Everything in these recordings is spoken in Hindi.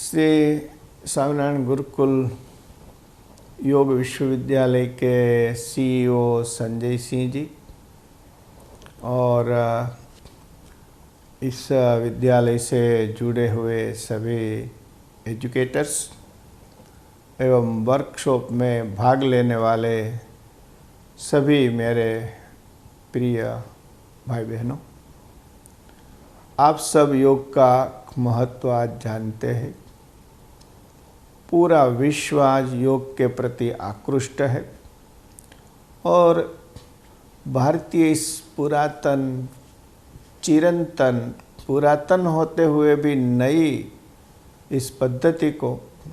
श्री स्वामीनारायण गुरुकुल योग विश्वविद्यालय के सीईओ संजय सिंह जी और इस विद्यालय से जुड़े हुए सभी एजुकेटर्स एवं वर्कशॉप में भाग लेने वाले सभी मेरे प्रिय भाई बहनों, आप सब योग का महत्व आज जानते हैं। पूरा विश्व आज योग के प्रति आकृष्ट है और भारतीय इस पुरातन होते हुए भी नई इस पद्धति को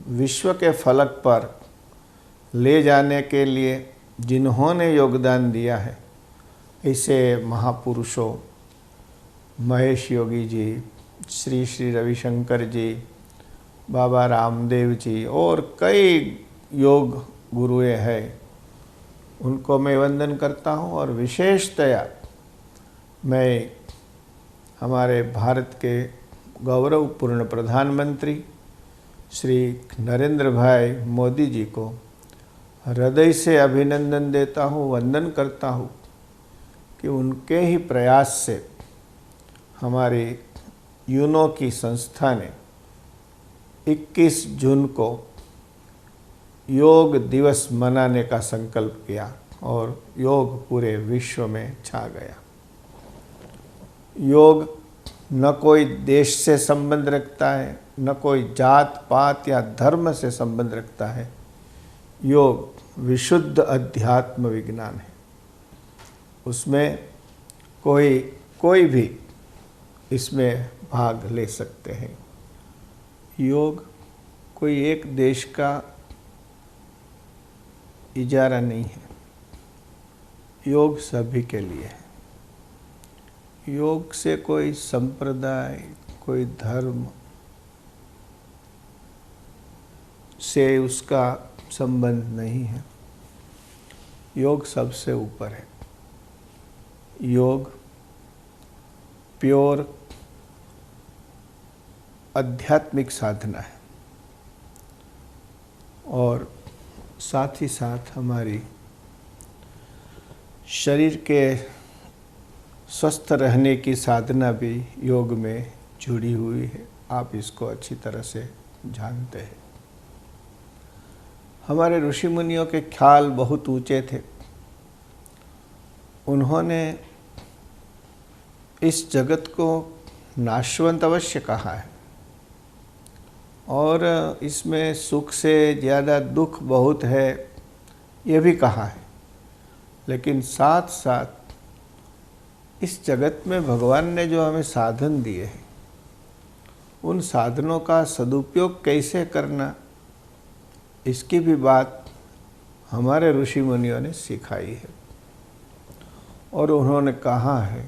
विश्व के फलक पर ले जाने के लिए जिन्होंने योगदान दिया है, ऐसे महापुरुषों महेश योगी जी, श्री श्री रविशंकर जी, बाबा रामदेव जी और कई योग गुरुएं हैं, उनको मैं वंदन करता हूं। और विशेषतया मैं हमारे भारत के गौरवपूर्ण प्रधानमंत्री श्री नरेंद्र भाई मोदी जी को हृदय से अभिनंदन देता हूं, वंदन करता हूं कि उनके ही प्रयास से हमारी यूनो की संस्था ने 21 जून को योग दिवस मनाने का संकल्प किया और योग पूरे विश्व में छा गया। योग न कोई देश से संबंध रखता है, न कोई जात पात या धर्म से संबंध रखता है। योग विशुद्ध अध्यात्म विज्ञान है। उसमें कोई भी इसमें भाग ले सकते हैं। योग कोई एक देश का इजारा नहीं है, योग सभी के लिए है। योग से कोई संप्रदाय, कोई धर्म से उसका संबंध नहीं है। योग सबसे ऊपर है। योग प्योर आध्यात्मिक साधना है और साथ ही साथ हमारी शरीर के स्वस्थ रहने की साधना भी योग में जुड़ी हुई है। आप इसको अच्छी तरह से जानते हैं। हमारे ऋषि मुनियों के ख्याल बहुत ऊंचे थे। उन्होंने इस जगत को नाशवंत अवश्य कहा है और इसमें सुख से ज़्यादा दुख बहुत है, ये भी कहा है। लेकिन साथ साथ इस जगत में भगवान ने जो हमें साधन दिए हैं, उन साधनों का सदुपयोग कैसे करना, इसकी भी बात हमारे ऋषि मुनियों ने सिखाई है। और उन्होंने कहा है,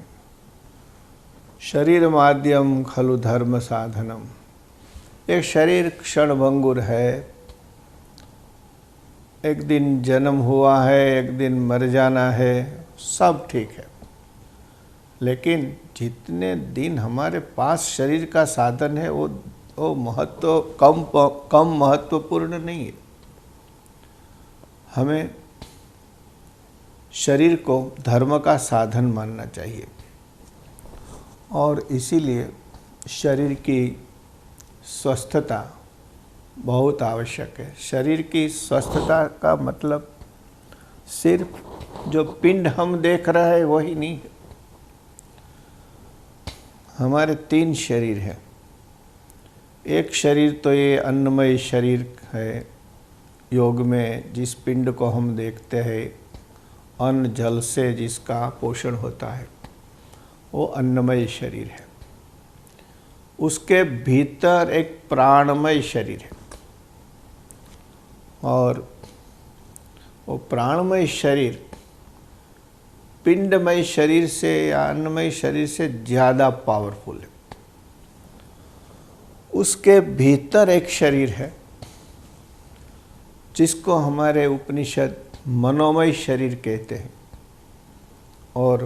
शरीर माध्यम खलु धर्म साधनम। एक शरीर क्षणभंगुर है, एक दिन जन्म हुआ है, एक दिन मर जाना है, सब ठीक है। लेकिन जितने दिन हमारे पास शरीर का साधन है वो महत्व कम महत्वपूर्ण नहीं है। हमें शरीर को धर्म का साधन मानना चाहिए और इसीलिए शरीर की स्वस्थता बहुत आवश्यक है। शरीर की स्वस्थता का मतलब सिर्फ जो पिंड हम देख रहे हैं वही नहीं है। हमारे 3 शरीर हैं। एक शरीर तो ये अन्नमय शरीर है। योग में जिस पिंड को हम देखते हैं, अन्न जल से जिसका पोषण होता है, वो अन्नमय शरीर है। उसके भीतर एक प्राणमय शरीर है और वो प्राणमय शरीर पिंडमय शरीर से या अन्नमय शरीर से ज़्यादा पावरफुल है। उसके भीतर एक शरीर है जिसको हमारे उपनिषद मनोमय शरीर कहते हैं और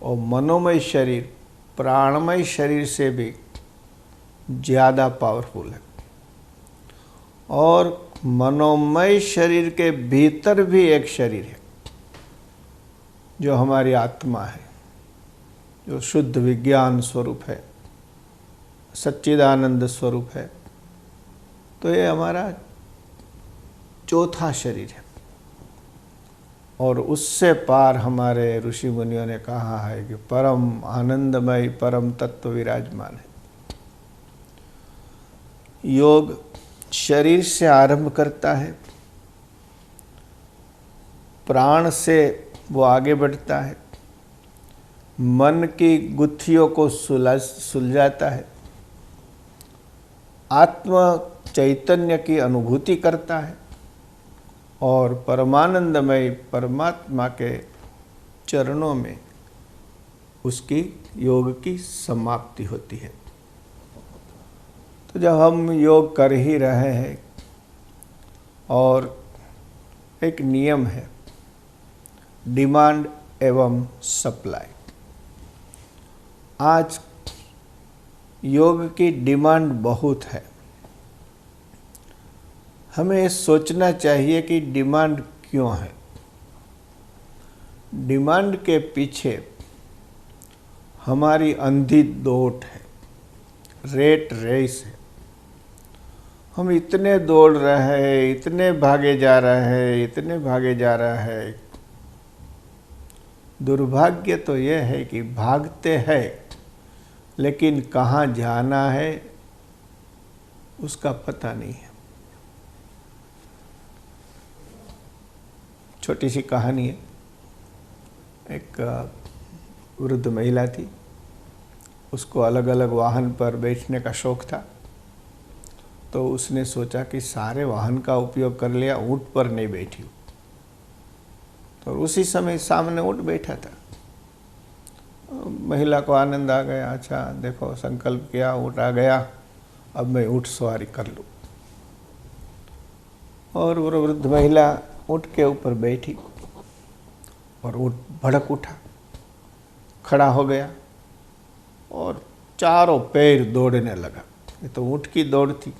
वो मनोमय शरीर प्राणमय शरीर से भी ज़्यादा पावरफुल है। और मनोमय शरीर के भीतर भी एक शरीर है जो हमारी आत्मा है, जो शुद्ध विज्ञान स्वरूप है, सच्चिदानंद स्वरूप है। तो ये हमारा चौथा शरीर है और उससे पार हमारे ऋषि मुनियों ने कहा है कि परम आनंदमय परम तत्व विराजमान है। योग शरीर से आरंभ करता है, प्राण से वो आगे बढ़ता है, मन की गुत्थियों को सुलझाता है, आत्म चैतन्य की अनुभूति करता है और परमानंदमय परमात्मा के चरणों में उसकी योग की समाप्ति होती है। तो जब हम योग कर ही रहे हैं और एक नियम है डिमांड एवं सप्लाई, आज योग की डिमांड बहुत है। हमें ये सोचना चाहिए कि डिमांड क्यों है। डिमांड के पीछे हमारी अंधी दौड़ है, रेट रेस है। हम इतने दौड़ रहे हैं, इतने भागे जा रहे हैं, इतने भागे जा रहे हैं। दुर्भाग्य तो यह है कि भागते हैं लेकिन कहाँ जाना है उसका पता नहीं है। छोटी सी कहानी है। एक वृद्ध महिला थी, उसको अलग अलग वाहन पर बैठने का शौक था। तो उसने सोचा कि सारे वाहन का उपयोग कर लिया, ऊँट पर नहीं बैठी। तो उसी समय सामने ऊँट बैठा था। महिला को आनंद आ गया, अच्छा देखो संकल्प किया, ऊँट आ गया, अब मैं ऊँट सवारी कर लूँ। और वो वृद्ध महिला ऊँट के ऊपर बैठी और ऊँट भड़क उठा, खड़ा हो गया और चारों पैर दौड़ने लगा। ये तो ऊँट की दौड़ थी।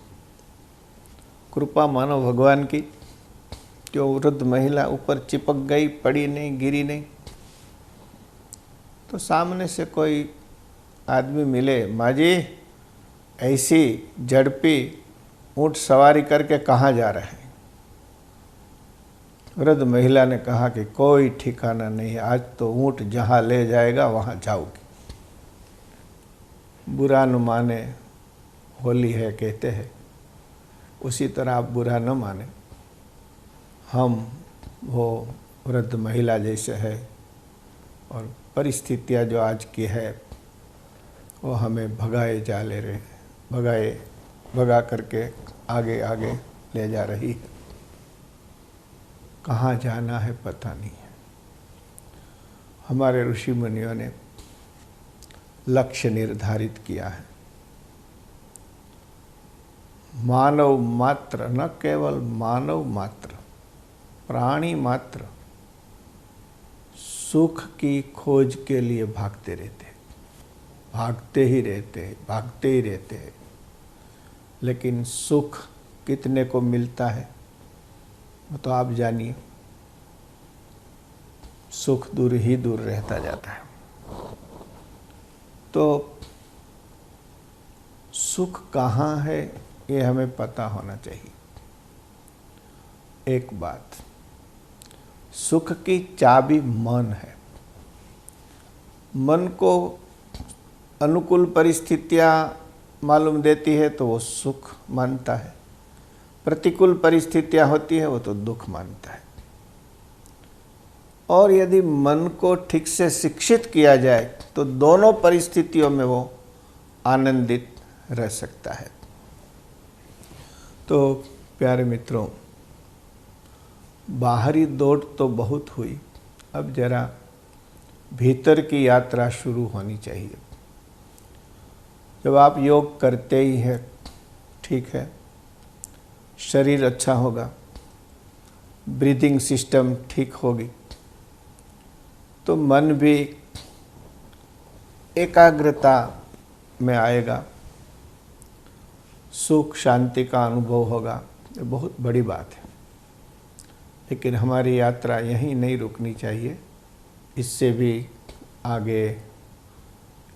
कृपा मानो भगवान की, जो वृद्ध महिला ऊपर चिपक गई, पड़ी नहीं, गिरी नहीं। तो सामने से कोई आदमी मिले, माँ जी ऐसी झड़पी ऊँट सवारी करके कहाँ जा रहे हैं? वृद्ध महिला ने कहा कि कोई ठिकाना नहीं है, आज तो ऊँट जहाँ ले जाएगा वहाँ जाओगी। बुरा न माने, होली है कहते हैं, उसी तरह आप बुरा न माने। हम वो वृद्ध महिला जैसे है और परिस्थितियाँ जो आज की है वो हमें भगाए जा ले रहे, भगा करके आगे आगे ले जा रही है। कहाँ जाना है पता नहीं है। हमारे ऋषि मुनियों ने लक्ष्य निर्धारित किया है। मानव मात्र, न केवल मानव मात्र, प्राणी मात्र सुख की खोज के लिए भागते रहते हैं, भागते ही रहते हैं। लेकिन सुख कितने को मिलता है वो तो आप जानिए। सुख दूर ही दूर रहता जाता है। तो सुख कहाँ है ये हमें पता होना चाहिए। एक बात, सुख की चाबी मन है। मन को अनुकूल परिस्थितियाँ मालूम देती है तो वो सुख मानता है, प्रतिकूल परिस्थितियाँ होती है वो तो दुख मानता है। और यदि मन को ठीक से शिक्षित किया जाए तो दोनों परिस्थितियों में वो आनंदित रह सकता है। तो प्यारे मित्रों, बाहरी दौड़ तो बहुत हुई, अब जरा भीतर की यात्रा शुरू होनी चाहिए। जब आप योग करते ही हैं, ठीक है, शरीर अच्छा होगा, ब्रीदिंग सिस्टम ठीक होगी, तो मन भी एकाग्रता में आएगा, सुख शांति का अनुभव होगा, ये बहुत बड़ी बात है। लेकिन हमारी यात्रा यहीं नहीं रुकनी चाहिए, इससे भी आगे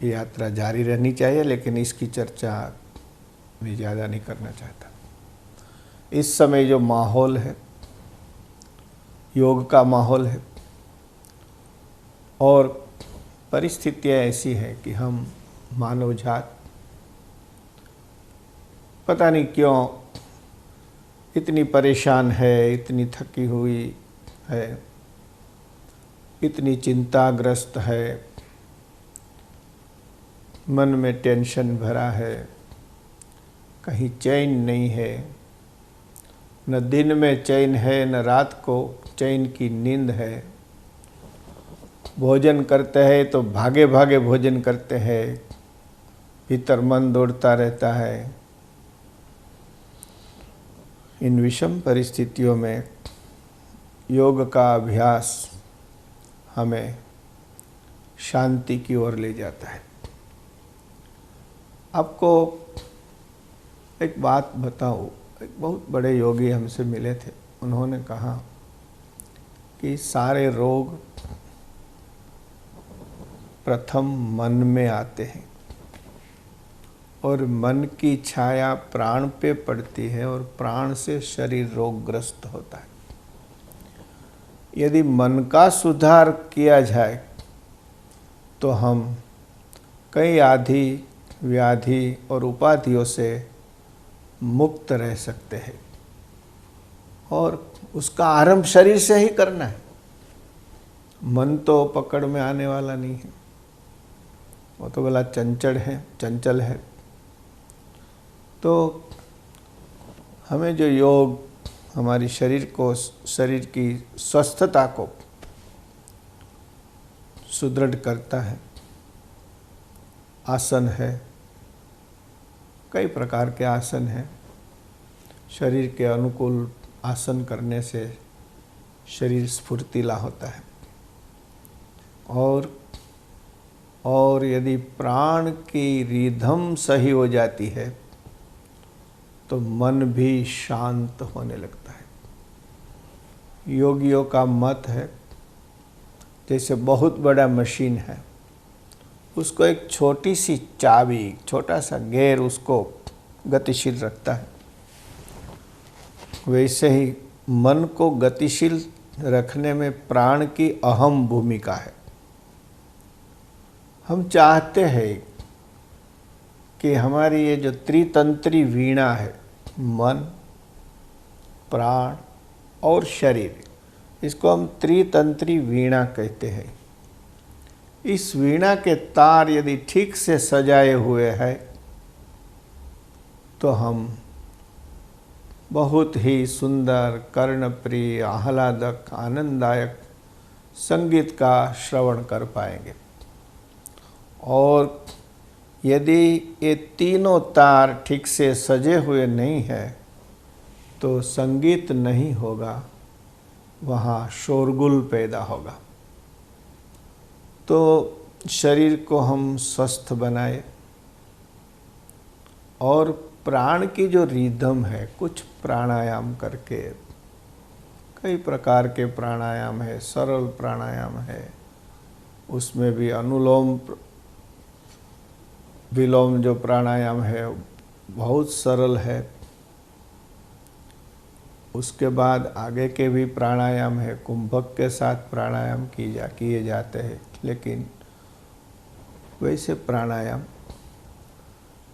यात्रा जारी रहनी चाहिए, लेकिन इसकी चर्चा मैं ज़्यादा नहीं करना चाहता। इस समय जो माहौल है, योग का माहौल है, और परिस्थितियाँ ऐसी हैं कि हम मानव जात पता नहीं क्यों इतनी परेशान है, इतनी थकी हुई है, इतनी चिंताग्रस्त है, मन में टेंशन भरा है, कहीं चैन नहीं है, न दिन में चैन है, न रात को चैन की नींद है। भोजन करते हैं तो भागे भागे भोजन करते हैं, भीतर मन दौड़ता रहता है। इन विषम परिस्थितियों में योग का अभ्यास हमें शांति की ओर ले जाता है। आपको एक बात बताऊं, एक बहुत बड़े योगी हमसे मिले थे। उन्होंने कहा कि सारे रोग प्रथम मन में आते हैं और मन की छाया प्राण पे पड़ती है और प्राण से शरीर रोगग्रस्त होता है। यदि मन का सुधार किया जाए तो हम कई आदि व्याधि और उपाधियों से मुक्त रह सकते हैं, और उसका आरंभ शरीर से ही करना है। मन तो पकड़ में आने वाला नहीं है, वो तो बड़ा चंचल है। तो हमें जो योग हमारी शरीर की स्वस्थता को सुदृढ़ करता है, आसन है, कई प्रकार के आसन हैं। शरीर के अनुकूल आसन करने से शरीर स्फूर्तिला होता है, और यदि प्राण की रिधम सही हो जाती है तो मन भी शांत होने लगता है। योगियों का मत है, जैसे बहुत बड़ा मशीन है, उसको एक छोटी सी चाबी, छोटा सा गेयर उसको गतिशील रखता है, वैसे ही मन को गतिशील रखने में प्राण की अहम भूमिका है। हम चाहते हैं कि हमारी ये जो त्रितंत्री वीणा है, मन, प्राण और शरीर, इसको हम त्रितंत्री वीणा कहते हैं। इस वीणा के तार यदि ठीक से सजाए हुए हैं तो हम बहुत ही सुंदर, कर्णप्रिय, आह्लादक, आनंददायक संगीत का श्रवण कर पाएंगे। और यदि ये तीनों तार ठीक से सजे हुए नहीं हैं तो संगीत नहीं होगा, वहाँ शोरगुल पैदा होगा। तो शरीर को हम स्वस्थ बनाए, और प्राण की जो रिदम है, कुछ प्राणायाम करके, कई प्रकार के प्राणायाम है, सरल प्राणायाम है, उसमें भी अनुलोम विलोम जो प्राणायाम है बहुत सरल है। उसके बाद आगे के भी प्राणायाम है, कुंभक के साथ प्राणायाम किए जाते हैं। लेकिन वैसे प्राणायाम,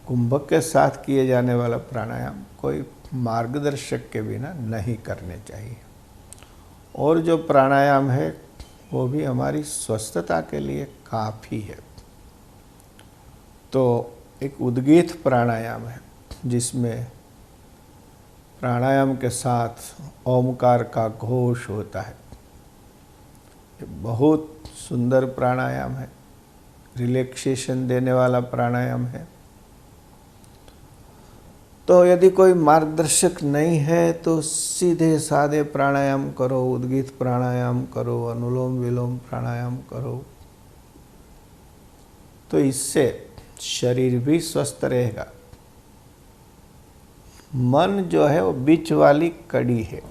कुंभक के साथ किए जाने वाला प्राणायाम कोई मार्गदर्शक के बिना नहीं करने चाहिए। और जो प्राणायाम है वो भी हमारी स्वस्थता के लिए काफ़ी है। तो एक उद्गीत प्राणायाम है, जिसमें प्राणायाम के साथ ओमकार का घोष होता है। ये बहुत सुंदर प्राणायाम है, रिलैक्सेशन देने वाला प्राणायाम है। तो यदि कोई मार्गदर्शक नहीं है तो सीधे साधे प्राणायाम करो, उद्गीत प्राणायाम करो, अनुलोम विलोम प्राणायाम करो, तो इससे शरीर भी स्वस्थ रहेगा, मन जो है वो बीच वाली कड़ी है,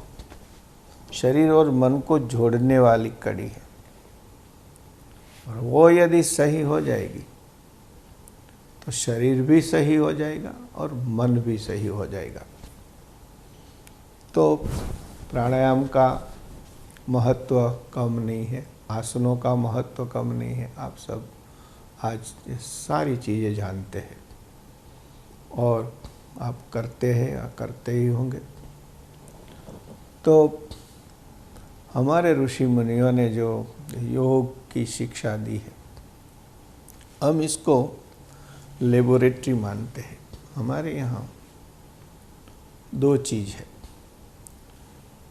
शरीर और मन को जोड़ने वाली कड़ी है, और वो यदि सही हो जाएगी तो शरीर भी सही हो जाएगा और मन भी सही हो जाएगा। तो प्राणायाम का महत्व कम नहीं है, आसनों का महत्व कम नहीं है। आप सब आज ये सारी चीज़ें जानते हैं और आप करते हैं या करते ही होंगे। तो हमारे ऋषि मुनियों ने जो योग की शिक्षा दी है, हम इसको लेबोरेटरी मानते हैं। हमारे यहाँ दो चीज़ है,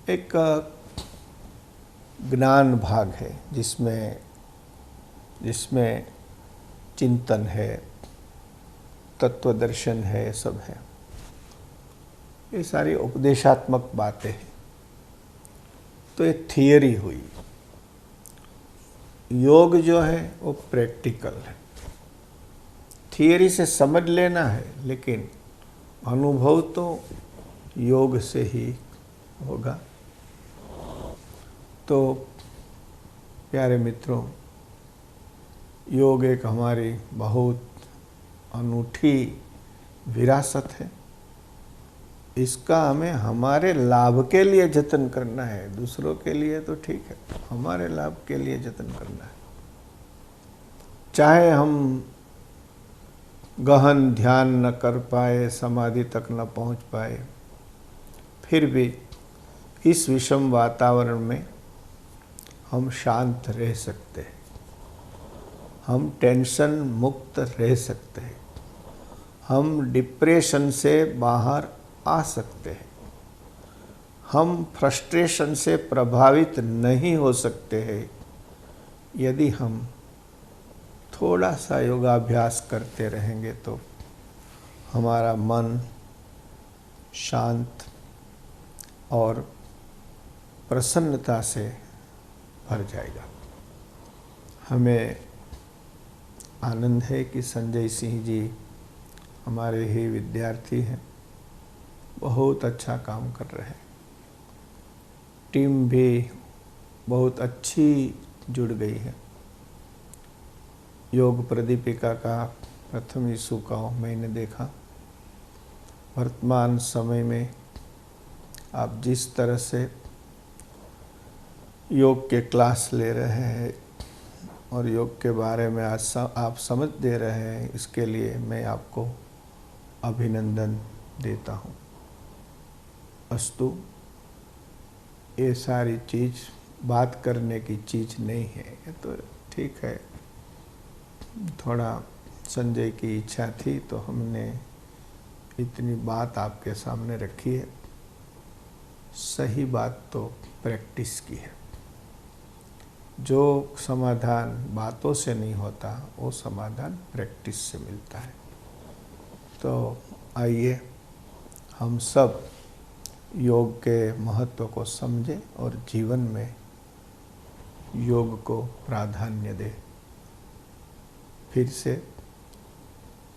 एक ज्ञान भाग है जिसमें चिंतन है, तत्व दर्शन है, सब है। ये सारी उपदेशात्मक बातें हैं। तो ये थियरी हुई। योग जो है वो प्रैक्टिकल है। थियरी से समझ लेना है, लेकिन अनुभव तो योग से ही होगा। तो प्यारे मित्रों, योग एक हमारी बहुत अनूठी विरासत है। इसका हमें हमारे लाभ के लिए जतन करना है। दूसरों के लिए तो ठीक है, हमारे लाभ के लिए जतन करना है। चाहे हम गहन ध्यान न कर पाए, समाधि तक न पहुंच पाए, फिर भी इस विषम वातावरण में हम शांत रह सकते हैं, हम टेंशन मुक्त रह सकते हैं, हम डिप्रेशन से बाहर आ सकते हैं, हम फ्रस्ट्रेशन से प्रभावित नहीं हो सकते हैं यदि हम थोड़ा सा योगाभ्यास करते रहेंगे। तो हमारा मन शांत और प्रसन्नता से भर जाएगा। हमें आनंद है कि संजय सिंह जी हमारे ही विद्यार्थी हैं, बहुत अच्छा काम कर रहे हैं। टीम भी बहुत अच्छी जुड़ गई है। योग प्रदीपिका का प्रथम इशू का मैंने देखा। वर्तमान समय में आप जिस तरह से योग के क्लास ले रहे हैं और योग के बारे में आज आप समझ दे रहे हैं, इसके लिए मैं आपको अभिनंदन देता हूँ। अस्तु, ये सारी चीज़ बात करने की चीज़ नहीं है। ये तो ठीक है, थोड़ा संजय की इच्छा थी तो हमने इतनी बात आपके सामने रखी है। सही बात तो प्रैक्टिस की है। जो समाधान बातों से नहीं होता, वो समाधान प्रैक्टिस से मिलता है। तो आइए हम सब योग के महत्व को समझें और जीवन में योग को प्राधान्य दें। फिर से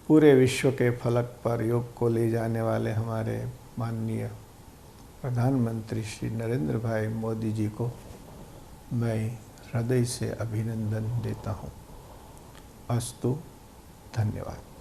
पूरे विश्व के फलक पर योग को ले जाने वाले हमारे माननीय प्रधानमंत्री श्री नरेंद्र भाई मोदी जी को मैं हृदय से अभिनंदन देता हूँ। अस्तु, धन्यवाद।